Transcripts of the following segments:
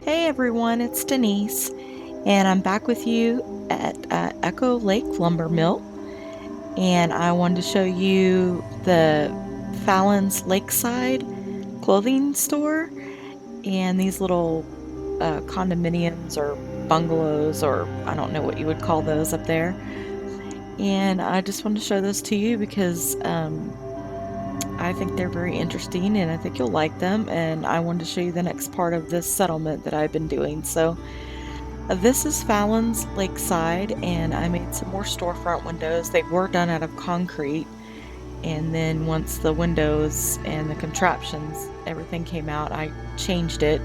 Hey everyone, it's Denise, and I'm back with you at Echo Lake Lumber Mill, and I wanted to show you the Fallon's Lakeside clothing store and these little condominiums or bungalows, or I don't know what you would call those up there. And I just wanted to show those to you because I think they're very interesting and I think you'll like them, and I wanted to show you the next part of this settlement that I've been doing. So this is Fallon's Lakeside, and I made some more storefront windows. They were done out of concrete, and then once the windows and the contraptions, everything came out, I changed it.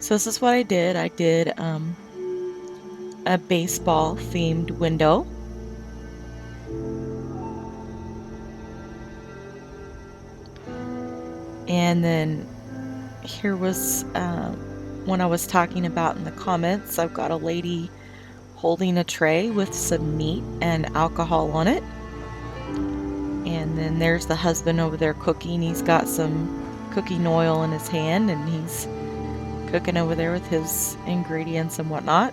So this is what I did. I did a baseball themed window. And then here was when I was talking about in the comments, I've got a lady holding a tray with some meat and alcohol on it. And then there's the husband over there cooking. He's got some cooking oil in his hand and he's cooking over there with his ingredients and whatnot.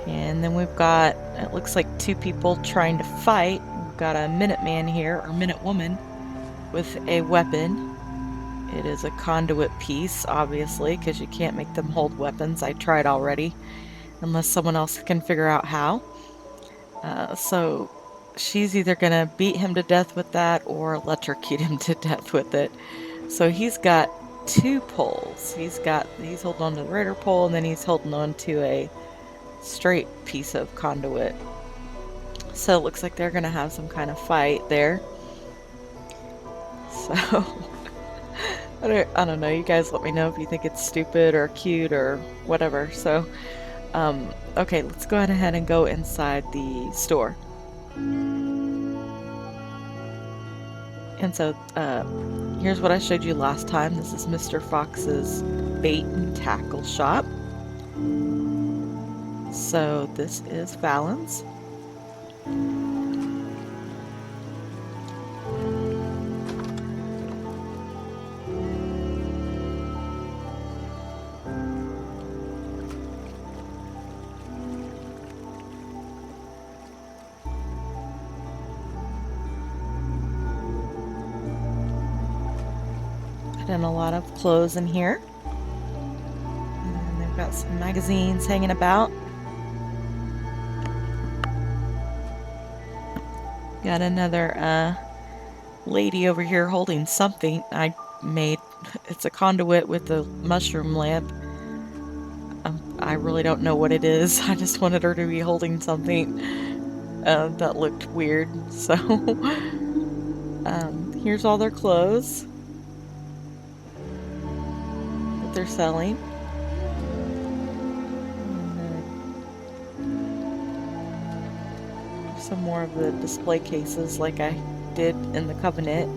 And then we've got, it looks like two people trying to fight. We've got a Minuteman here, or Minute Woman, with a weapon. It is a conduit piece, obviously, because you can't make them hold weapons. I tried already, unless someone else can figure out how. So she's either gonna beat him to death with that or electrocute him to death with it. So he's got two poles. He's holding on to the rider pole, and then he's holding on to a straight piece of conduit. So it looks like they're gonna have some kind of fight there. So I don't know, you guys let me know if you think it's stupid or cute or whatever. So okay, let's go ahead and go inside the store. And so here's what I showed you last time. This is Mr. Fox's bait and tackle shop. So this is Fallon's. And a lot of clothes in here. And they've got some magazines hanging about. Got another lady over here holding something I made. It's a conduit with a mushroom lamp. I really don't know what it is. I just wanted her to be holding something that looked weird. So here's all their clothes that they're selling. Some more of the display cases like I did in the Covenant.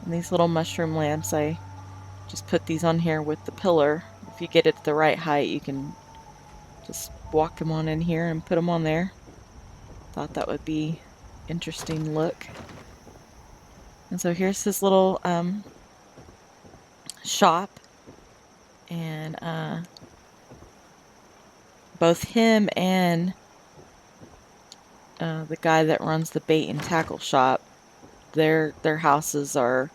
And these little mushroom lamps, I just put these on here with the pillar. If you get it at the right height, you can just walk them on in here and put them on there. Thought that would be interesting look. And so here's his little shop. And both him and the guy that runs the bait and tackle shop, their houses are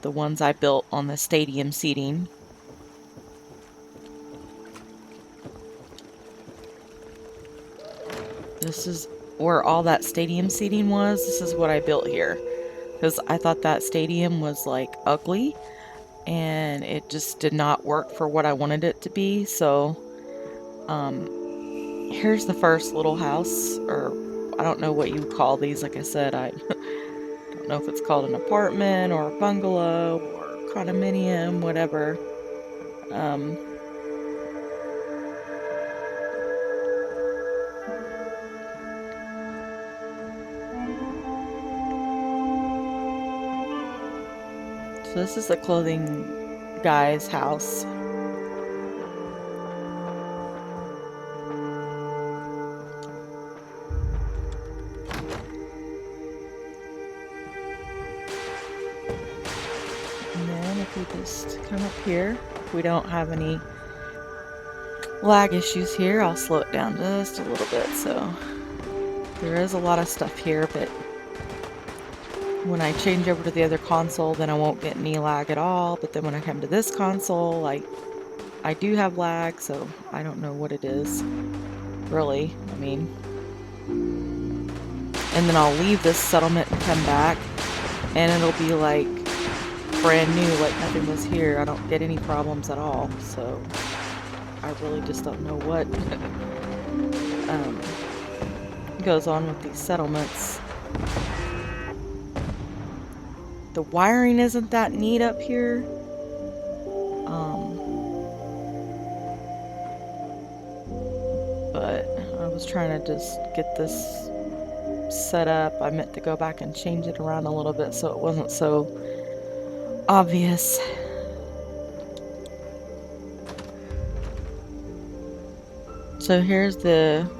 the ones I built on the stadium seating. This is where all that stadium seating was. This is what I built here, because I thought that stadium was like ugly and it just did not work for what I wanted it to be. So here's the first little house, or I don't know what you would call these. Like I said, I don't know if it's called an apartment or a bungalow or condominium, whatever. So this is the clothing guy's house. we just come up here. If we don't have any lag issues here, I'll slow it down just a little bit. So there is a lot of stuff here, but when I change over to the other console, then I won't get any lag at all. But then when I come to this console, I do have lag, so I don't know what it is, really. I mean, and then I'll leave this settlement and come back, and it'll be like brand new, like nothing was here. I don't get any problems at all, so I really just don't know what goes on with these settlements. The wiring isn't that neat up here. But I was trying to just get this set up. I meant to go back and change it around a little bit so it wasn't so obvious. So here's the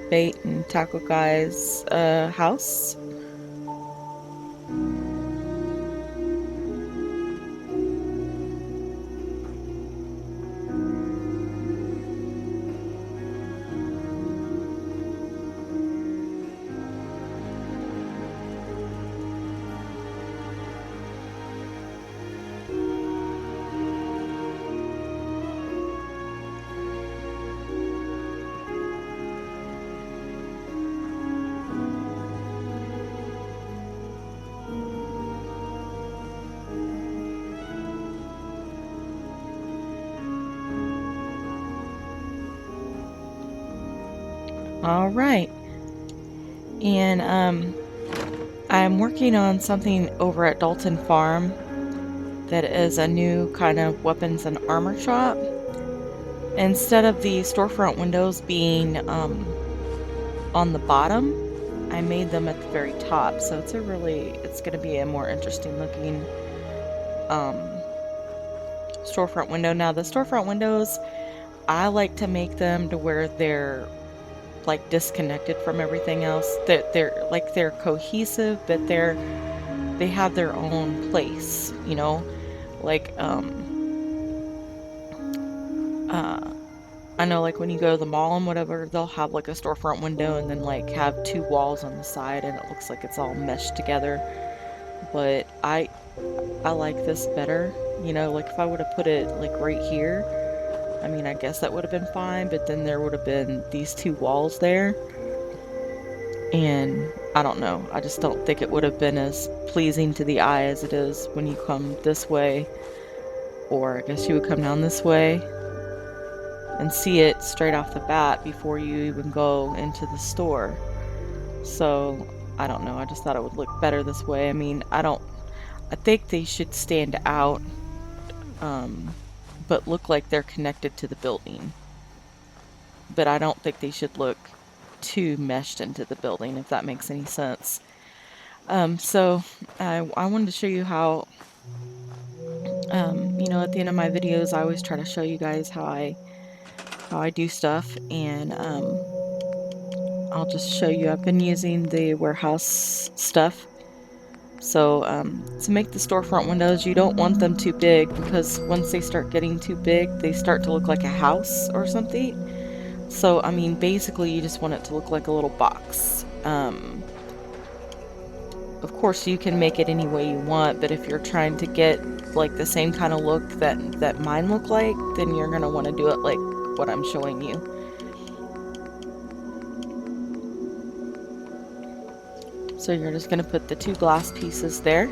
bait and tackle guy's house. All right, and I'm working on something over at Dalton Farm that is a new kind of weapons and armor shop. Instead of the storefront windows being on the bottom, I made them at the very top, so it's going to be a more interesting looking storefront window. Now the storefront windows, I like to make them to where they're like disconnected from everything else. They're cohesive, but they have their own place, you know, like I know, like when you go to the mall and whatever, they'll have like a storefront window and then like have two walls on the side and it looks like it's all meshed together. But I like this better, you know, like if I would have put it like right here, I mean, I guess that would have been fine, but then there would have been these two walls there. And I don't know, I just don't think it would have been as pleasing to the eye as it is when you come this way. Or I guess you would come down this way and see it straight off the bat before you even go into the store. So, I don't know, I just thought it would look better this way. I mean, I think they should stand out, but look like they're connected to the building. But I don't think they should look too meshed into the building, if that makes any sense. So I wanted to show you how, you know, at the end of my videos, I always try to show you guys how I do stuff, and I'll just show you. I've been using the warehouse stuff. So to make the storefront windows, you don't want them too big, because once they start getting too big, they start to look like a house or something. So, I mean, basically you just want it to look like a little box. Of course, you can make it any way you want, but if you're trying to get like the same kind of look that mine look like, then you're going to want to do it like what I'm showing you. So you're just going to put the two glass pieces there.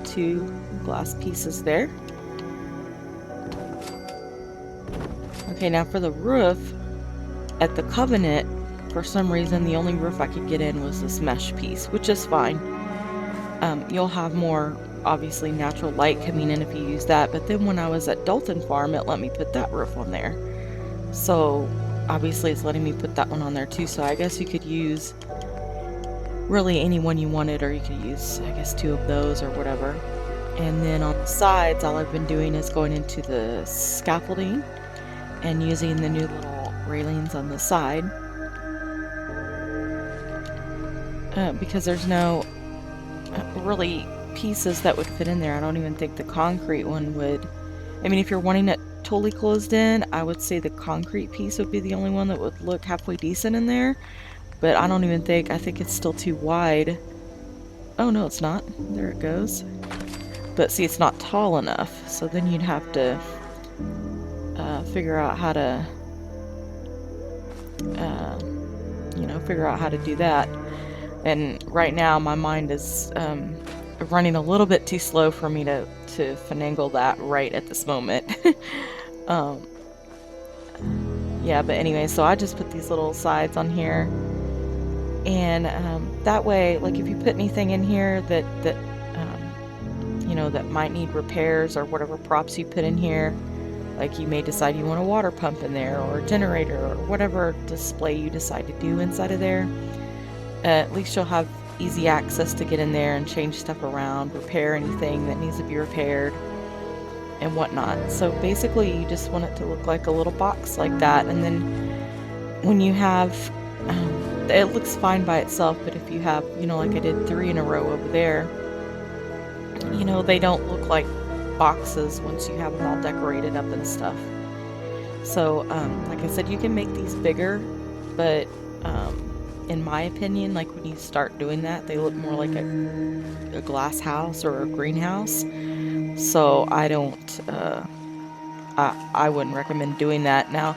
Two glass pieces there. Okay, now for the roof, at the Covenant, for some reason the only roof I could get in was this mesh piece, which is fine. You'll have more, obviously, natural light coming in if you use that, but then when I was at Dalton Farm, it let me put that roof on there. So obviously it's letting me put that one on there too, so I guess you could use really any one you wanted, or you could use, I guess, two of those or whatever. And then on the sides, all I've been doing is going into the scaffolding and using the new little railings on the side, because there's no really pieces that would fit in there. I don't even think the concrete one would. I mean, if you're wanting it totally closed in, I would say the concrete piece would be the only one that would look halfway decent in there. But I don't even think, I think it's still too wide. Oh no, it's not. There it goes. But see, it's not tall enough. So then you'd have to figure out how to, you know, figure out how to do that. And right now my mind is running a little bit too slow for me to finagle that right at this moment. Yeah, but anyway, so I just put these little sides on here, and that way, like if you put anything in here that you know, that might need repairs, or whatever props you put in here, like you may decide you want a water pump in there, or a generator, or whatever display you decide to do inside of there, at least you'll have easy access to get in there and change stuff around, repair anything that needs to be repaired, and whatnot. So basically you just want it to look like a little box like that, and then when you have it looks fine by itself, but if you have, you know, like I did 3 in a row over there, you know, they don't look like boxes once you have them all decorated up and stuff. So like I said, you can make these bigger, but in my opinion, like when you start doing that, they look more like a glass house or a greenhouse. So I don't, I wouldn't recommend doing that. Now,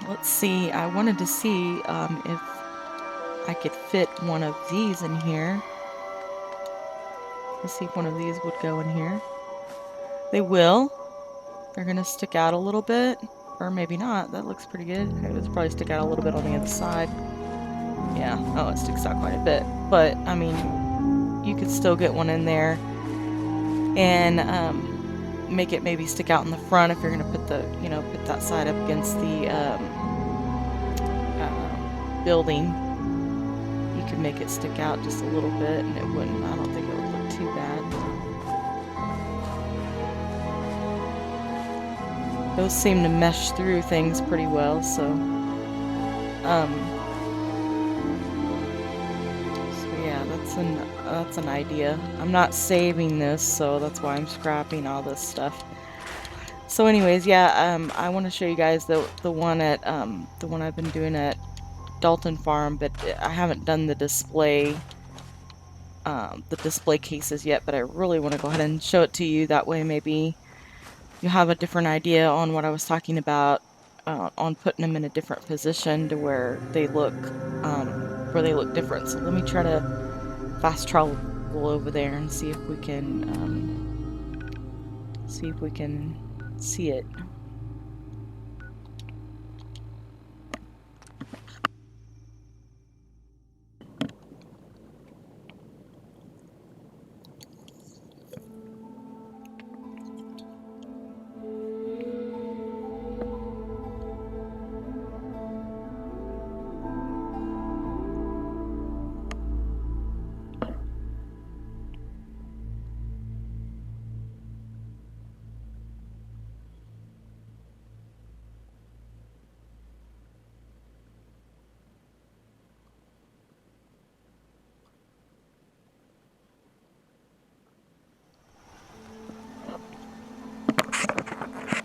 let's see, I wanted to see if I could fit one of these in here. Let's see if one of these would go in here. They will. They're gonna stick out a little bit, or maybe not. That looks pretty good. It would probably stick out a little bit on the other side. Yeah, oh, it sticks out quite a bit. But, I mean, you could still get one in there and make it maybe stick out in the front if you're gonna put the, you know, put that side up against the building. You could make it stick out just a little bit, and it wouldn't, I don't think it would look too bad. Those seem to mesh through things pretty well, so yeah, that's an idea. I'm not saving this, so that's why I'm scrapping all this stuff. So anyways, yeah, I want to show you guys the one at the one I've been doing at Dalton Farm, but I haven't done the display cases yet, but I really want to go ahead and show it to you. That way maybe you have a different idea on what I was talking about, on putting them in a different position to where they look different. So let me try to fast travel over there and see if we can see it.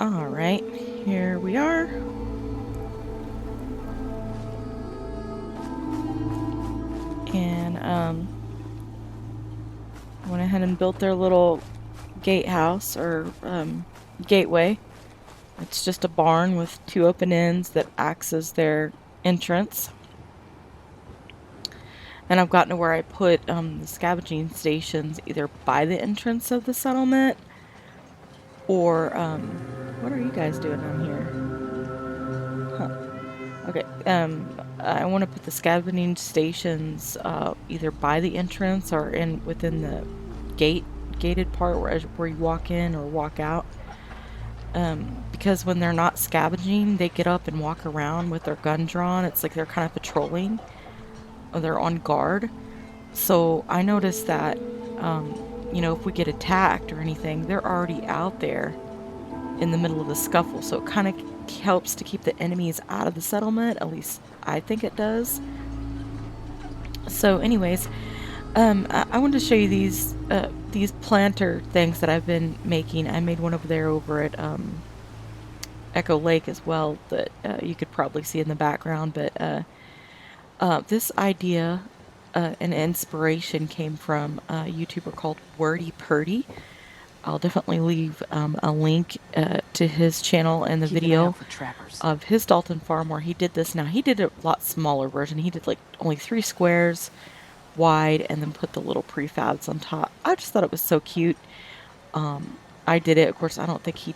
Alright, here we are. And went ahead and built their little gatehouse, or gateway. It's just a barn with 2 open ends that acts as their entrance. And I've gotten to where I put the scavenging stations either by the entrance of the settlement, or what are you guys doing down here? Huh. Okay, I want to put the scavenging stations either by the entrance or within the gated part where you walk in or walk out. Because when they're not scavenging, they get up and walk around with their gun drawn. It's like they're kind of patrolling, or they're on guard. So I noticed that, you know, if we get attacked or anything, they're already out there in the middle of the scuffle. So it kind of helps to keep the enemies out of the settlement. At least I think it does. So anyways, I wanted to show you these planter things that I've been making. I made one over there over at Echo Lake as well that you could probably see in the background. But this idea and inspiration came from a YouTuber called Werty Perty. I'll definitely leave a link to his channel and the video of his Dalton farm where he did this. Now he did a lot smaller version. He did like only 3 squares wide and then put the little prefabs on top. I just thought it was so cute. I did it. Of course, I don't think he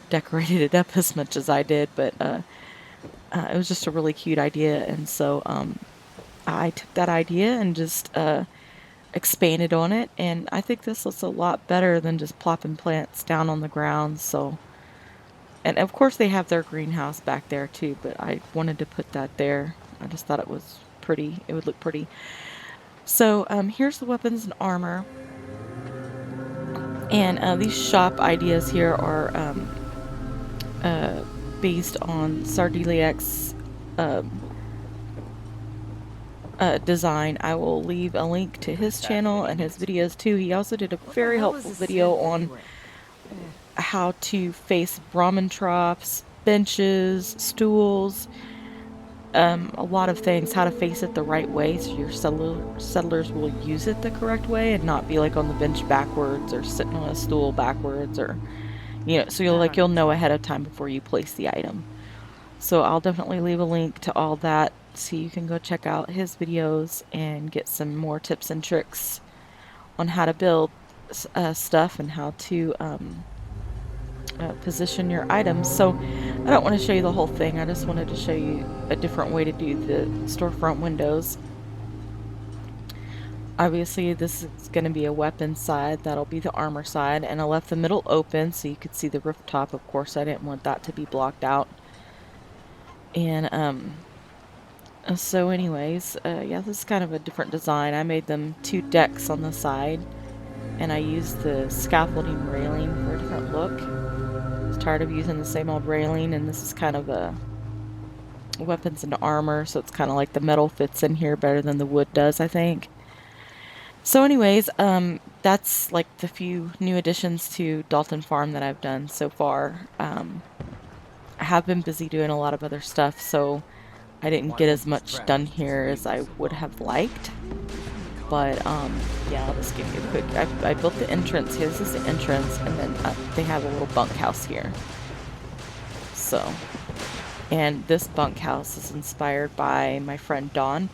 decorated it up as much as I did, but it was just a really cute idea. And so I took that idea and just expanded on it, and I think this looks a lot better than just plopping plants down on the ground. So, and of course they have their greenhouse back there too, but I wanted to put that there. I just thought it was pretty. It would look pretty. So here's the weapons and armor, and these shop ideas here are based on SarDeliac's design. I will leave a link to his channel and his videos too. He also did a very helpful video on how to face Brahmin troughs, benches, stools, a lot of things, how to face it the right way so your settlers will use it the correct way and not be like on the bench backwards or sitting on a stool backwards, or so you'll know ahead of time before you place the item. So I'll definitely leave a link to all that so you can go check out his videos and get some more tips and tricks on how to build stuff and how to position your items. So I don't want to show you the whole thing. I just wanted to show you a different way to do the storefront windows. Obviously this is going to be a weapon side, that'll be the armor side, and I left the middle open so you could see the rooftop. Of course I didn't want that to be blocked out. And so anyways, yeah, this is kind of a different design. I made them 2 decks on the side, and I used the scaffolding railing for a different look. I was tired of using the same old railing, and this is kind of a weapons and armor, so it's kind of like the metal fits in here better than the wood does, I think. So anyways, that's like the few new additions to Dalton Farm that I've done so far. I have been busy doing a lot of other stuff, so I didn't get as much done here as I would have liked. But yeah, I'll just give you a quick. I built the entrance here. This is the entrance, and then they have a little bunkhouse here. So, and this bunkhouse is inspired by my friend Don.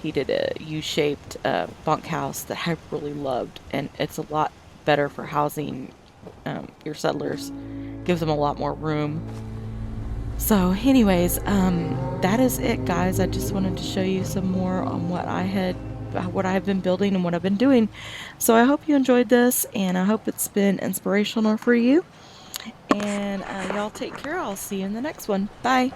He did a U-shaped bunkhouse that I really loved, and it's a lot better for housing your settlers. Gives them a lot more room. So anyways, that is it, guys. I just wanted to show you some more on what I've been building and what I've been doing. So I hope you enjoyed this, and I hope it's been inspirational for you. And y'all take care. I'll see you in the next one. Bye.